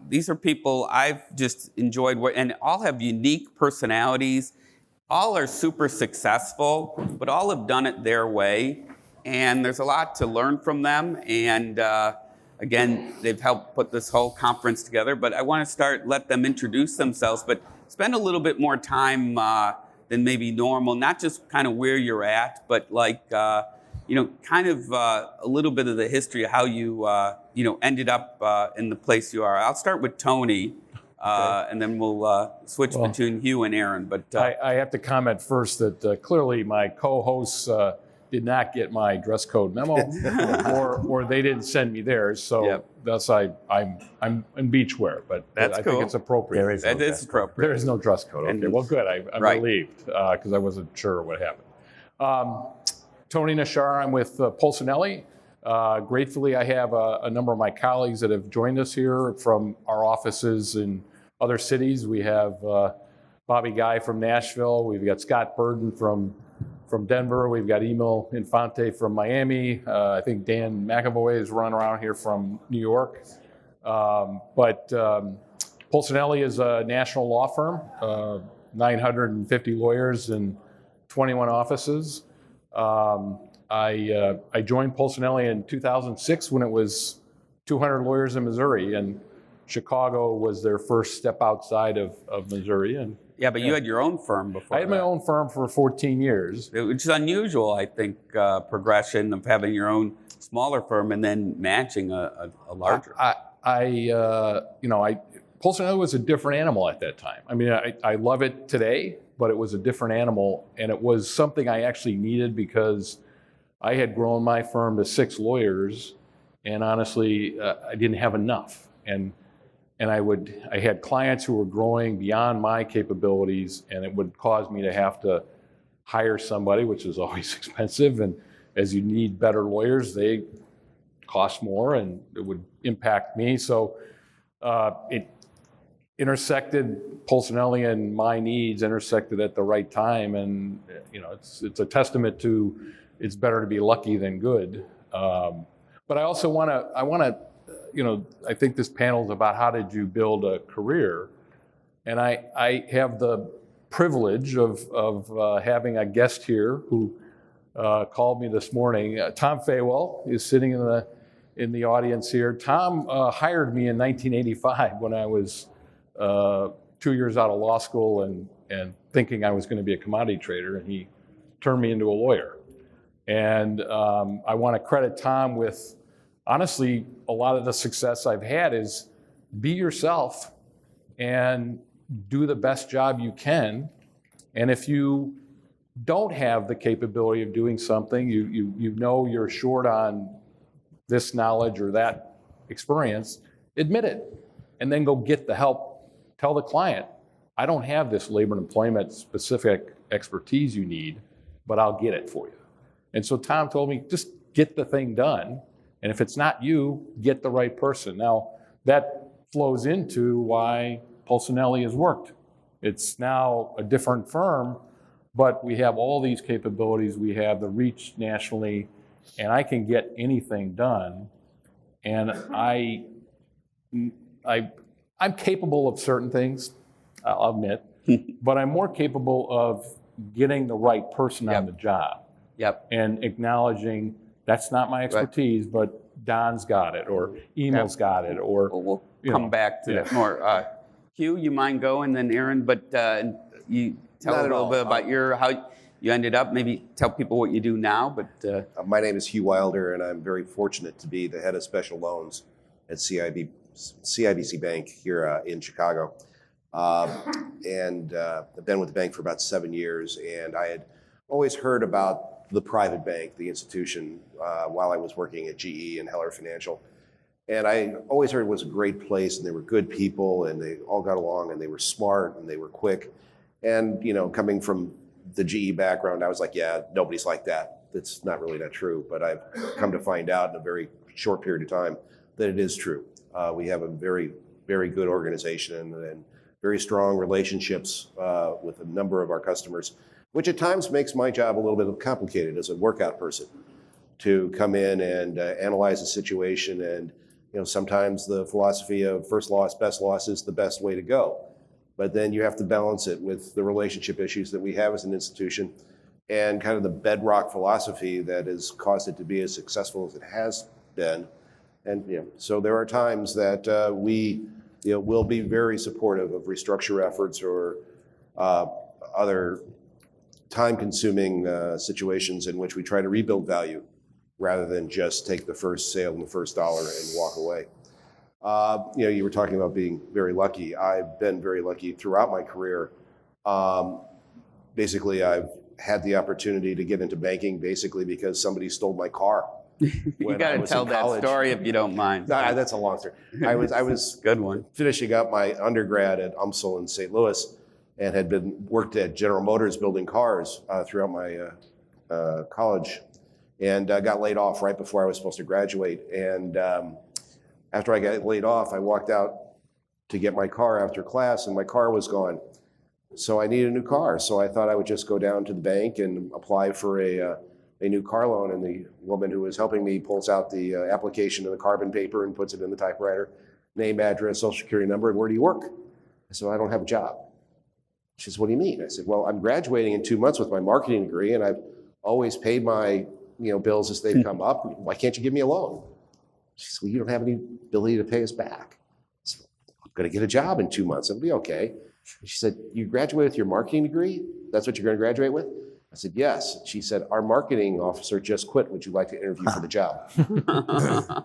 These are people I've just enjoyed, and all have unique personalities. All are super successful, but all have done it their way. And there's a lot to learn from them. And again, they've helped put this whole conference together. But I want to let them introduce themselves, but spend a little bit more time than maybe normal, not just kind of where you're at, but like, kind of a little bit of the history of how you, ended up in the place you are. I'll start with Tony, and then we'll switch between Hugh and Aaron. But I have to comment first that clearly my co-hosts did not get my dress code memo, or they didn't send me theirs. So thus I'm in beachwear, but that's I cool. think it's appropriate. That is appropriate. There is no dress code. Okay, well, good. I'm relieved because I wasn't sure what happened. Tony Nasharr, I'm with Polsinelli. Gratefully, I have a number of my colleagues that have joined us here from our offices in other cities. We have Bobby Guy from Nashville. We've got Scott Burden from Denver. We've got Emil Infante from Miami. I think Dan McAvoy is running around here from New York. But Polsinelli is a national law firm, 950 lawyers and 21 offices. I joined Polsinelli in 2006 when it was 200 lawyers in Missouri, and Chicago was their first step outside of Missouri. And but you had your own firm before. I had my own firm for 14 years. Which is unusual, I think, progression of having your own smaller firm and then matching a larger. Polsinelli was a different animal at that time. I mean, I love it today, but it was a different animal, and it was something I actually needed because I had grown my firm to 6 lawyers, and honestly, I didn't have enough. And I had clients who were growing beyond my capabilities, and it would cause me to have to hire somebody, which is always expensive. And as you need better lawyers, they cost more, and it would impact me. So it intersected, Polsinelli and my needs intersected at the right time, and it's a testament to it's better to be lucky than good. But I also want to. I think this panel is about how did you build a career, and I have the privilege of having a guest here who called me this morning. Tom Faywell is sitting in the audience here. Tom hired me in 1985 when I was 2 years out of law school and thinking I was going to be a commodity trader, and he turned me into a lawyer. And I want to credit Tom with, honestly, a lot of the success I've had is be yourself and do the best job you can. And if you don't have the capability of doing something, you know you're short on this knowledge or that experience, admit it, and then go get the help. Tell the client, I don't have this labor and employment specific expertise you need, but I'll get it for you. And so Tom told me, just get the thing done. And if it's not you, get the right person. Now, that flows into why Polsinelli has worked. It's now a different firm, but we have all these capabilities. We have the reach nationally, and I can get anything done. And I'm capable of certain things, I'll admit, but I'm more capable of getting the right person on the job. And acknowledging that's not my expertise, but Don's got it, or Emil's got it, or we'll come back to that more. Hugh, you mind going, then Aaron, but you tell a little bit about how you ended up. Maybe tell people what you do now. But my name is Hugh Wilder, and I'm very fortunate to be the head of special loans at CIBC Bank here in Chicago. And I've been with the bank for about 7 years, and I had always heard about the private bank, the institution, while I was working at GE and Heller Financial. And I always heard it was a great place, and they were good people, and they all got along, and they were smart, and they were quick. And, coming from the GE background, I was like, yeah, nobody's like that. That's not really that true. But I've come to find out in a very short period of time that it is true. We have a very, very good organization and very strong relationships with a number of our customers, which at times makes my job a little bit complicated as a workout person to come in and analyze the situation and sometimes the philosophy of first loss, best loss is the best way to go. But then you have to balance it with the relationship issues that we have as an institution and kind of the bedrock philosophy that has caused it to be as successful as it has been. And so there are times that we will be very supportive of restructure efforts or other time-consuming situations in which we try to rebuild value rather than just take the first sale and the first dollar and walk away. You were talking about being very lucky. I've been very lucky throughout my career. Basically, I've had the opportunity to get into banking basically because somebody stole my car. You got to tell that story if you don't mind. No, that's a long story. I was Good one. finishing up my undergrad at UMSL in St. Louis and had worked at General Motors building cars throughout my college, and got laid off right before I was supposed to graduate. And after I got laid off, I walked out to get my car after class, and my car was gone. So I needed a new car. So I thought I would just go down to the bank and apply for a new car loan. And the woman who was helping me pulls out the application and the carbon paper and puts it in the typewriter, name, address, social security number, and where do you work? I said, well, I don't have a job. She says, what do you mean? I said, well, I'm graduating in 2 months with my marketing degree, and I've always paid my bills as they've come up. Why can't you give me a loan? She said, well, you don't have any ability to pay us back. I said, I'm going to get a job in 2 months. It'll be okay. She said, you graduate with your marketing degree? That's what you're going to graduate with? I said, yes. She said, our marketing officer just quit. Would you like to interview for the job?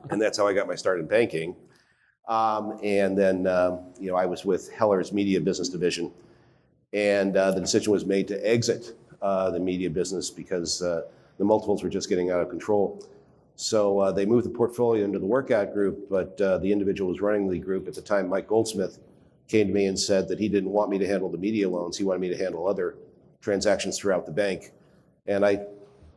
And that's how I got my start in banking. And then, I was with Heller's Media Business Division. And the decision was made to exit the media business because the multiples were just getting out of control. So they moved the portfolio into the workout group, but the individual who was running the group at the time, Mike Goldsmith, came to me and said that he didn't want me to handle the media loans. He wanted me to handle other transactions throughout the bank. And I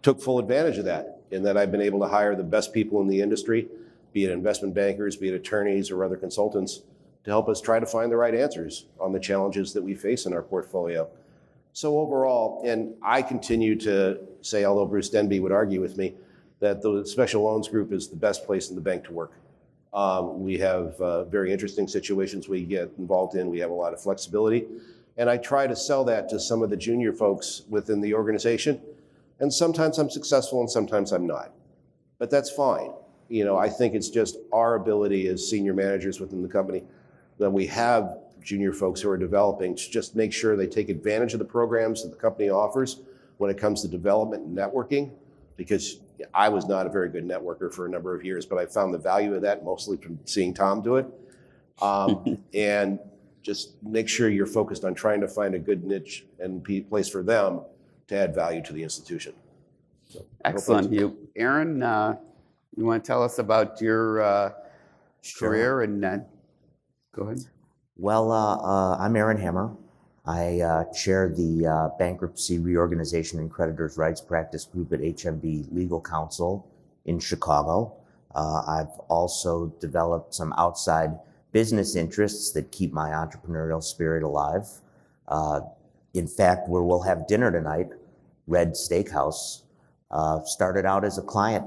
took full advantage of that, in that I've been able to hire the best people in the industry, be it investment bankers, be it attorneys or other consultants, to help us try to find the right answers on the challenges that we face in our portfolio. So overall, and I continue to say, although Bruce Denby would argue with me, that the special loans group is the best place in the bank to work. We have very interesting situations we get involved in. We have a lot of flexibility. And I try to sell that to some of the junior folks within the organization. And sometimes I'm successful and sometimes I'm not. But that's fine. I think it's just our ability as senior managers within the company that we have junior folks who are developing to just make sure they take advantage of the programs that the company offers when it comes to development and networking, because I was not a very good networker for a number of years, but I found the value of that mostly from seeing Tom do it. And just make sure you're focused on trying to find a good niche and place for them to add value to the institution. So, excellent, Hugh. Aaron, you want to tell us about your career and go ahead. Well, I'm Aaron Hammer. I chair the Bankruptcy Reorganization and Creditors' Rights Practice Group at HMB Legal Counsel in Chicago. I've also developed some outside business interests that keep my entrepreneurial spirit alive. In fact, where we'll have dinner tonight, Red Steakhouse, started out as a client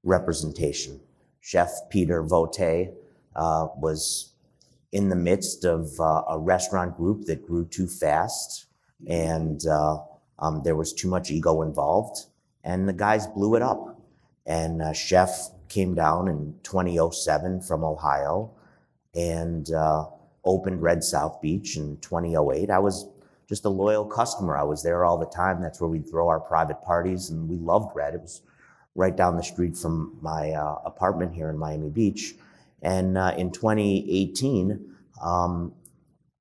representation. Chef Peter Vote was in the midst of a restaurant group that grew too fast, and there was too much ego involved, and the guys blew it up. And Chef came down in 2007 from Ohio and opened Red South Beach in 2008. I was just a loyal customer. I was there all the time. That's where we'd throw our private parties, and we loved Red. It was right down the street from my apartment here in Miami Beach. And in 2018,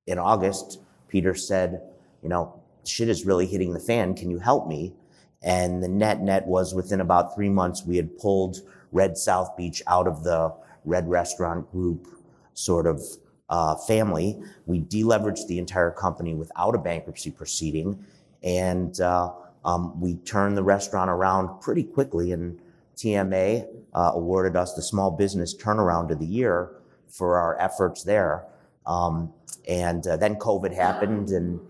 in August, Peter said, shit is really hitting the fan. Can you help me? And the net was within about 3 months, we had pulled Red South Beach out of the Red Restaurant Group sort of family. We deleveraged the entire company without a bankruptcy proceeding. And we turned the restaurant around pretty quickly, and TMA awarded us the Small Business Turnaround of the Year for our efforts there. And then COVID happened, and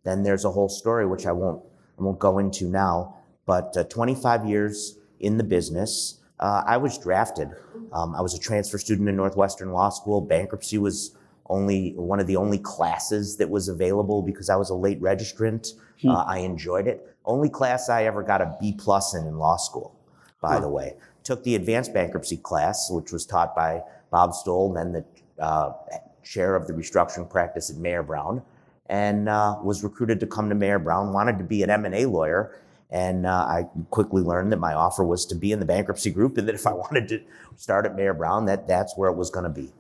then there's a whole story which I won't go into now. But 25 years in the business, I was drafted. I was a transfer student in Northwestern Law School. Bankruptcy was only one of the only classes that was available because I was a late registrant. I enjoyed it. Only class I ever got a B+ in law school, by the way. Took the advanced bankruptcy class, which was taught by Bob Stoll, then the chair of the restructuring practice at Mayer Brown, and was recruited to come to Mayer Brown, wanted to be an M&A lawyer. And I quickly learned that my offer was to be in the bankruptcy group, and that if I wanted to start at Mayer Brown, that's where it was going to be.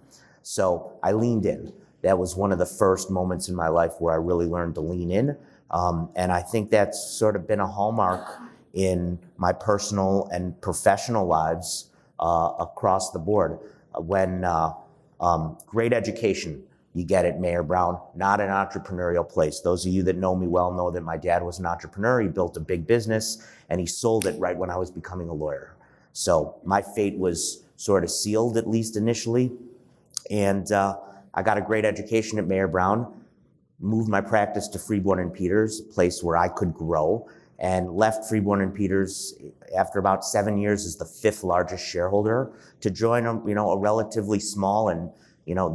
So I leaned in. That was one of the first moments in my life where I really learned to lean in. And I think that's sort of been a hallmark in my personal and professional lives across the board. When great education you get at Mayer Brown, not an entrepreneurial place. Those of you that know me well know that my dad was an entrepreneur. He built a big business and he sold it right when I was becoming a lawyer. So my fate was sort of sealed, at least initially. And I got a great education at Mayer Brown, moved my practice to Freeborn and Peters, a place where I could grow, and left Freeborn and Peters after about 7 years as the 5th largest shareholder to join a relatively small and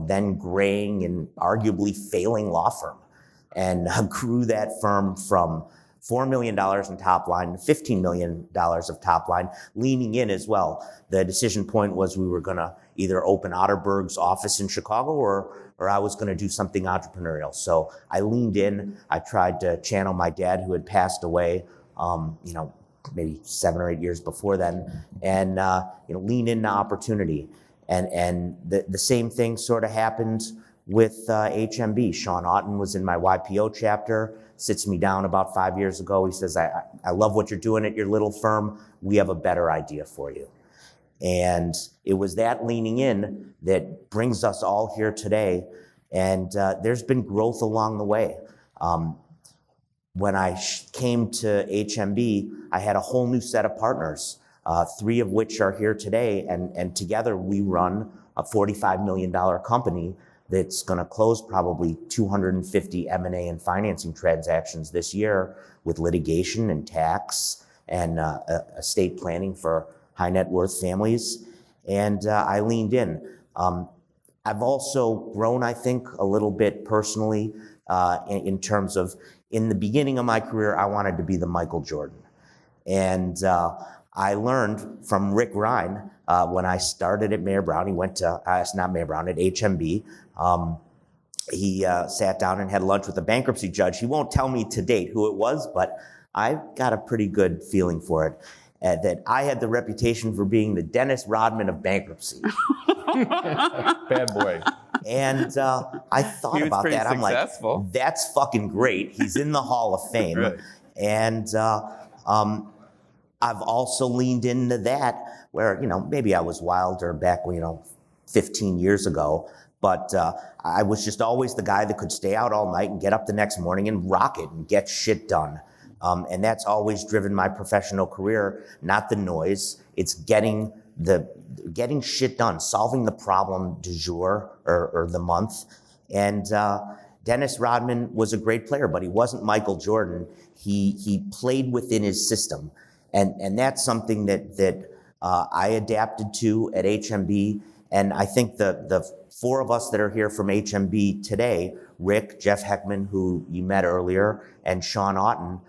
then graying and arguably failing law firm, and grew that firm from $4 million in top line to $15 million of top line, leaning in as well. The decision point was we were going to either open Otterberg's office in Chicago or I was going to do something entrepreneurial. So I leaned in. I tried to channel my dad, who had passed away, maybe 7 or 8 years before then, and lean into opportunity. And the same thing sort of happened with HMB. Sean Otten was in my YPO chapter, sits me down about 5 years ago. He says, I love what you're doing at your little firm. We have a better idea for you. And it was that leaning in that brings us all here today. And there's been growth along the way. When I came to HMB, I had a whole new set of partners, 3 of which are here today. And together we run a $45 million company that's going to close probably 250 M&A and financing transactions this year, with litigation and tax and estate planning for high net worth families. And I leaned in. I've also grown, I think, a little bit personally in terms of, in the beginning of my career, I wanted to be the Michael Jordan. And I learned from Rick Rhine when I started at Mayer Brown. He went to, not Mayer Brown, at HMB. He sat down and had lunch with a bankruptcy judge. He won't tell me to date who it was, but I got a pretty good feeling for it. That I had the reputation for being the Dennis Rodman of bankruptcy. Bad boy. And I thought about that. I'm successful. Like, that's fucking great. He's in the Hall of Fame. Right. And I've also leaned into that where, maybe I was Wilder back, 15 years ago, but I was just always the guy that could stay out all night and get up the next morning and rock it and get shit done. And that's always driven my professional career, not the noise. It's getting shit done, solving the problem du jour or the month. And Dennis Rodman was a great player, but he wasn't Michael Jordan. He played within his system. And that's something that I adapted to at HMB. And I think the 4 of us that are here from HMB today, Rick, Jeff Heckman, who you met earlier, and Sean Otten,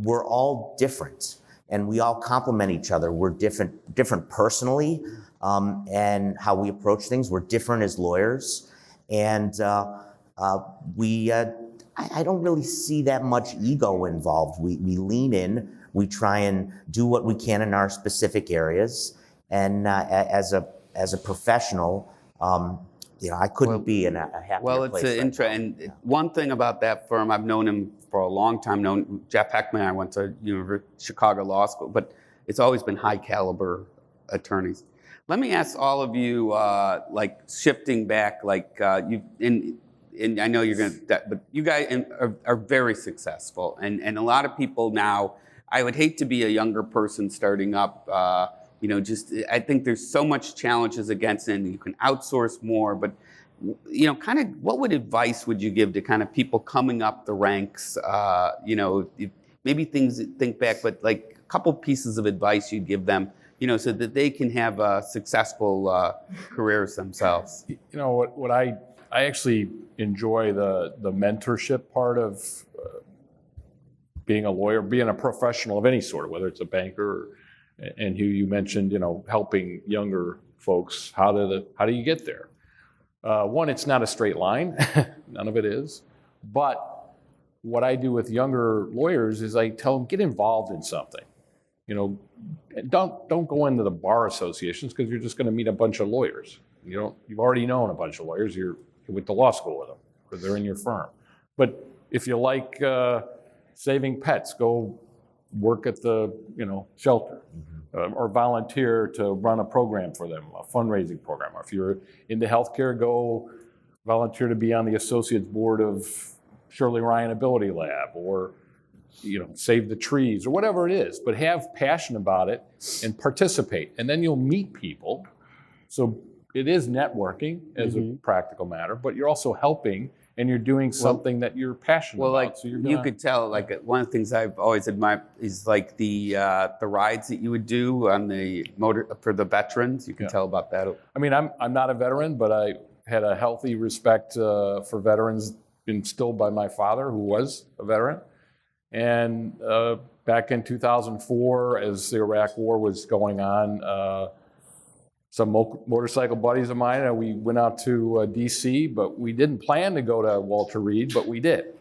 we're all different. And we all complement each other. We're different personally, and how we approach things. We're different as lawyers. And I don't really see that much ego involved. We lean in. We try and do what we can in our specific areas. And as a professional, I couldn't be in a happier Well, it's place. an intro. And one thing about that firm, I've known him for a long time. Known Jeff Heckman. I went to Chicago Law School, but it's always been high caliber attorneys. Let me ask all of you, shifting back, and I know you're going to, but you guys are very successful, and a lot of people now. I would hate to be a younger person starting up. I think there's so much challenges against it, and you can outsource more, but kind of what advice would you give to kind of people coming up the ranks? Maybe think back, but like a couple pieces of advice you'd give them, so that they can have successful careers themselves. You know what I actually enjoy the mentorship part of being a lawyer, being a professional of any sort, whether it's a banker and Hugh, you mentioned, helping younger folks. How do you get there? One, it's not a straight line. None of it is. But what I do with younger lawyers is I tell them, get involved in something. Don't go into the bar associations because you're just going to meet a bunch of lawyers. You've already known a bunch of lawyers. You went to law school with them because they're in your firm. But if you like saving pets, go work at the shelter, or volunteer to run a program for them, a fundraising program. Or if you're into healthcare, go volunteer to be on the associate's board of Shirley Ryan Ability Lab, or save the trees, or whatever it is. But have passion about it and participate, and then you'll meet people. So it is networking as a practical matter, but you're also helping. And you're doing something that you're passionate about. So you could tell, one of the things I've always admired is the rides that you would do on the motor for the veterans. You can tell about that. I mean, I'm not a veteran, but I had a healthy respect for veterans instilled by my father, who was a veteran. And back in 2004, as the Iraq War was going on, some motorcycle buddies of mine, and we went out to D.C., but we didn't plan to go to Walter Reed, but we did.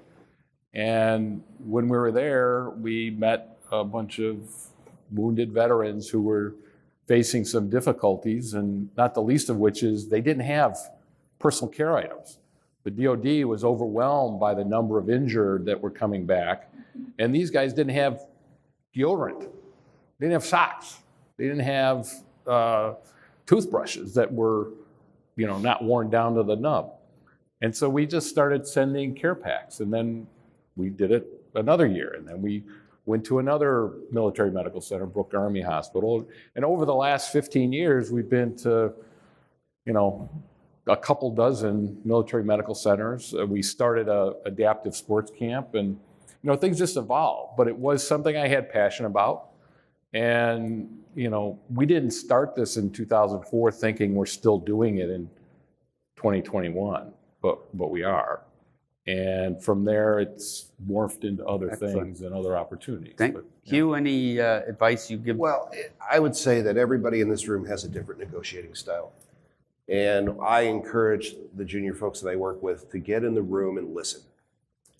And when we were there, we met a bunch of wounded veterans who were facing some difficulties, and not the least of which is they didn't have personal care items. The DOD was overwhelmed by the number of injured that were coming back, and these guys didn't have deodorant. They didn't have socks. They didn't have toothbrushes that were, not worn down to the nub. And so we just started sending care packs, and then we did it another year, and then we went to another military medical center, Brooke Army Hospital. And over the last 15 years, we've been to, a couple dozen military medical centers. We started a adaptive sports camp, and things just evolved. But it was something I had passion about. And, we didn't start this in 2004 thinking we're still doing it in 2021, but we are. And from there, it's morphed into other things and other opportunities. Hugh, any advice you give? Well, I would say that everybody in this room has a different negotiating style. And I encourage the junior folks that I work with to get in the room and listen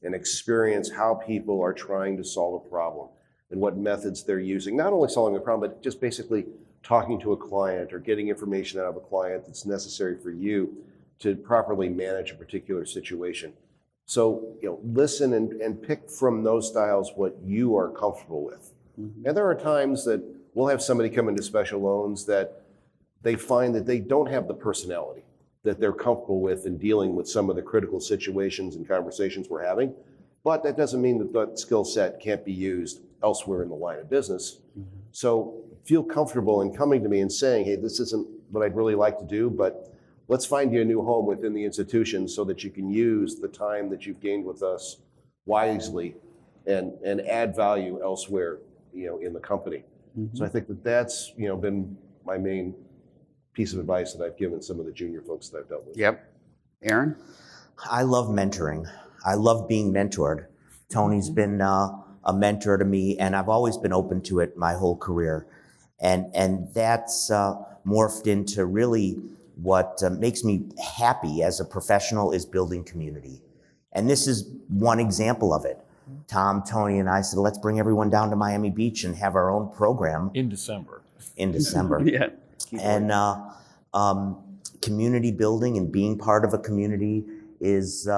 and experience how people are trying to solve a problem and what methods they're using, not only solving the problem, but just basically talking to a client or getting information out of a client that's necessary for you to properly manage a particular situation. So, listen and pick from those styles what you are comfortable with. And there are times that we'll have somebody come into special loans that they find that they don't have the personality that they're comfortable with in dealing with some of the critical situations and conversations we're having. But that doesn't mean that that skill set can't be used elsewhere in the line of business. So feel comfortable in coming to me and saying, hey, this isn't what I'd really like to do, but let's find you a new home within the institution so that you can use the time that you've gained with us wisely and add value elsewhere, in the company. So I think that's, been my main piece of advice that I've given some of the junior folks that I've dealt with. Yep. Aaron? I love mentoring. I love being mentored. Tony's been a mentor to me, and I've always been open to it my whole career. And that's morphed into really what makes me happy as a professional is building community. And this is one example of it. Tom, Tony, and I said, let's bring everyone down to Miami Beach and have our own program. In December. Yeah. And community building and being part of a community is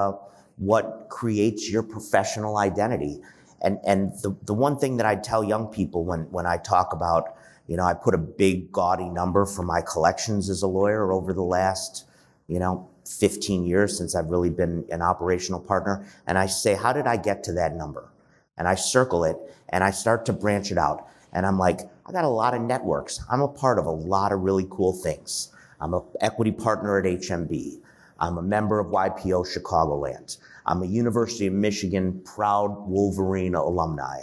what creates your professional identity. And the one thing that I tell young people when I talk about, I put a big gaudy number for my collections as a lawyer over the last, 15 years since I've really been an operational partner. And I say, how did I get to that number? And I circle it and I start to branch it out. And I'm like, I got a lot of networks. I'm a part of a lot of really cool things. I'm an equity partner at HMB. I'm a member of YPO Chicagoland. I'm a University of Michigan proud Wolverine alumni.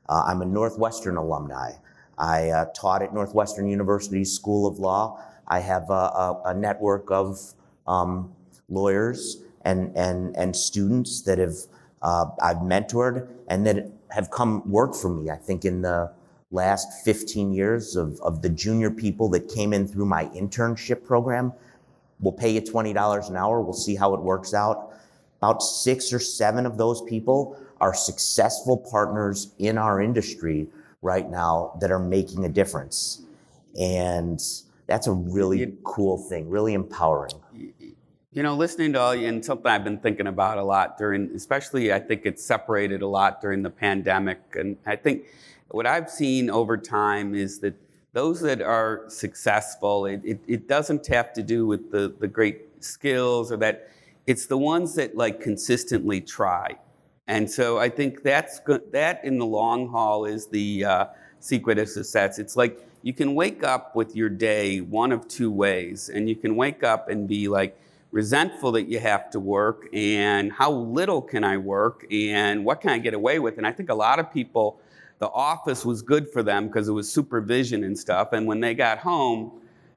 I'm a Northwestern alumni. I taught at Northwestern University School of Law. I have a network of lawyers and students that I've mentored and that have come work for me. I think in the last 15 years of the junior people that came in through my internship program, we'll pay you $20 an hour. We'll see how it works out. About 6 or 7 of those people are successful partners in our industry right now that are making a difference. And that's a really cool thing, really empowering. You know, listening to all you, and something I've been thinking about a lot during, especially I think it's separated a lot during the pandemic. And I think what I've seen over time is that those that are successful, it doesn't have to do with the great skills or that, it's the ones that like consistently try. And so I think that's good, that in the long haul is the secret of success. It's like you can wake up with your day one of 2 ways, and you can wake up and be like resentful that you have to work and how little can I work and what can I get away with. And I think a lot of people, the office was good for them because it was supervision and stuff. And when they got home,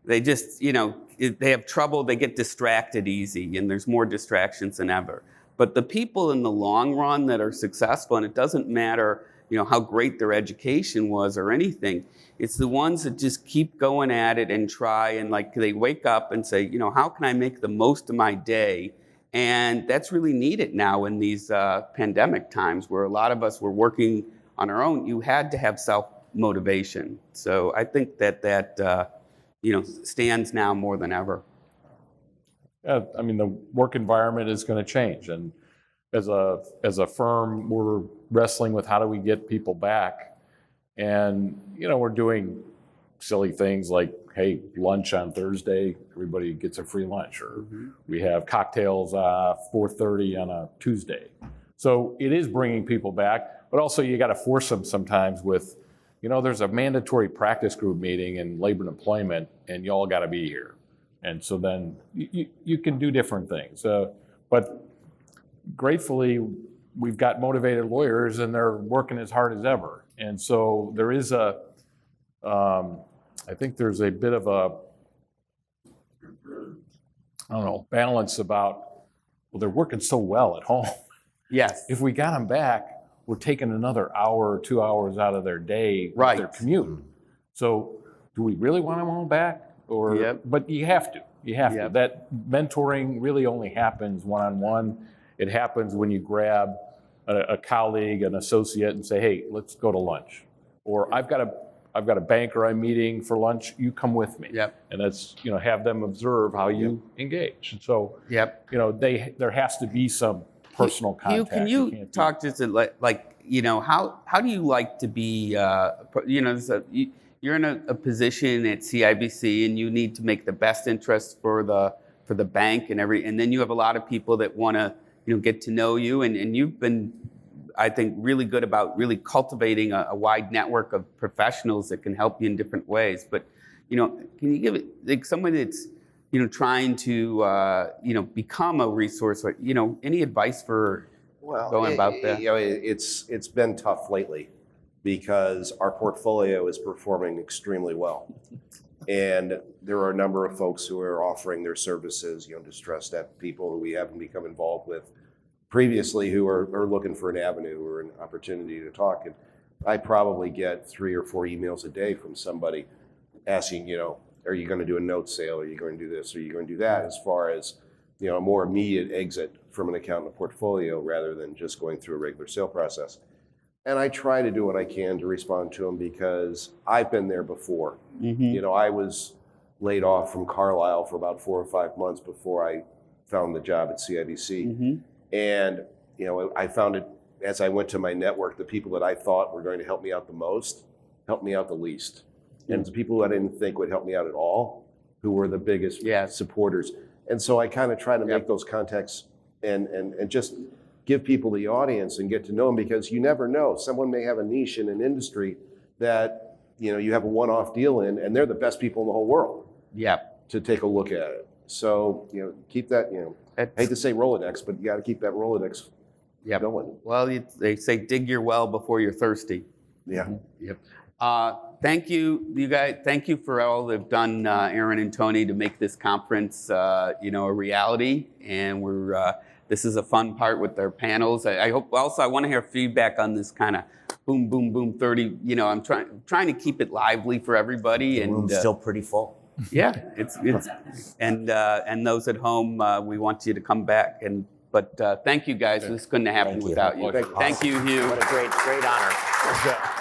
they just, you know, they have trouble, they get distracted easy, and there's more distractions than ever. But the people in the long run that are successful, and it doesn't matter, you know, how great their education was or anything, it's the ones that just keep going at it and try, and like they wake up and say, you know, how can I make the most of my day? And that's really needed now in these pandemic times where a lot of us were working on our own. You had to have self-motivation. So I think that you know, stands now more than ever. Yeah, I mean, the work environment is going to change, and as a firm, we're wrestling with how do we get people back, and you know, we're doing silly things like, hey, lunch on Thursday, everybody gets a free lunch, or we have cocktails 4:30 on a Tuesday. So it is bringing people back, but also you got to force them sometimes with, you know, there's a mandatory practice group meeting in labor and employment, and y'all got to be here. And so then you can do different things. But gratefully, we've got motivated lawyers, and they're working as hard as ever. And so there is I think there's a bit of a, I don't know, balance about, well, they're working so well at home. Yes. If we got them back, we're taking another hour or 2 hours out of their day with Right. their commute. So do we really want them all back? Or, Yep. But you have to. You have Yep. to. That mentoring really only happens one-on-one. It happens when you grab a colleague, an associate, and say, hey, let's go to lunch. Or I've got a banker I'm meeting for lunch, you come with me. Yep. And that's, you know, have them observe how you engage. And so, Yep. you know, there has to be some personal contact. Hugh, can you talk just like, you know, how do you like to be, you know, you're in a position at CIBC and you need to make the best interest for the bank and then you have a lot of people that want to, you know, get to know you, and you've been, I think, really good about really cultivating a wide network of professionals that can help you in different ways. But, you know, can you give it like someone that's, you know, trying to, you know, become a resource, or, you know, any advice for going about that? You know, it's been tough lately because our portfolio is performing extremely well. And there are a number of folks who are offering their services, you know, distressed debt people who we haven't become involved with previously who are looking for an avenue or an opportunity to talk. And I probably get 3 or 4 emails a day from somebody asking, you know, are you going to do a note sale? Are you going to do this? Are you going to do that? As far as, you know, a more immediate exit from an account in a portfolio rather than just going through a regular sale process. And I try to do what I can to respond to them because I've been there before. You know, I was laid off from Carlisle for about 4 or 5 months before I found the job at CIBC. And, you know, I found it as I went to my network, the people that I thought were going to help me out the most helped me out the least. And the people who I didn't think would help me out at all, who were the biggest supporters. And so I kind of try to make those contacts and just give people the audience and get to know them, because you never know. Someone may have a niche in an industry that, you know, you have a one-off deal in, and they're the best people in the whole world to take a look at it. So, you know, keep that, you know, I hate to say Rolodex, but you got to keep that Rolodex going. Well, they say dig your well before you're thirsty. Yeah. Thank you guys. Thank you for all they've done, Aaron and Tony, to make this conference, a reality. And this is a fun part with their panels. I hope. Also, I want to hear feedback on this kind of boom, boom, boom 30. I'm trying to keep it lively for everybody. The room's still pretty full. Yeah, it's and those at home, we want you to come back. But thank you guys. This couldn't happen without you. Thank you. Thank you, Hugh. What a great honor.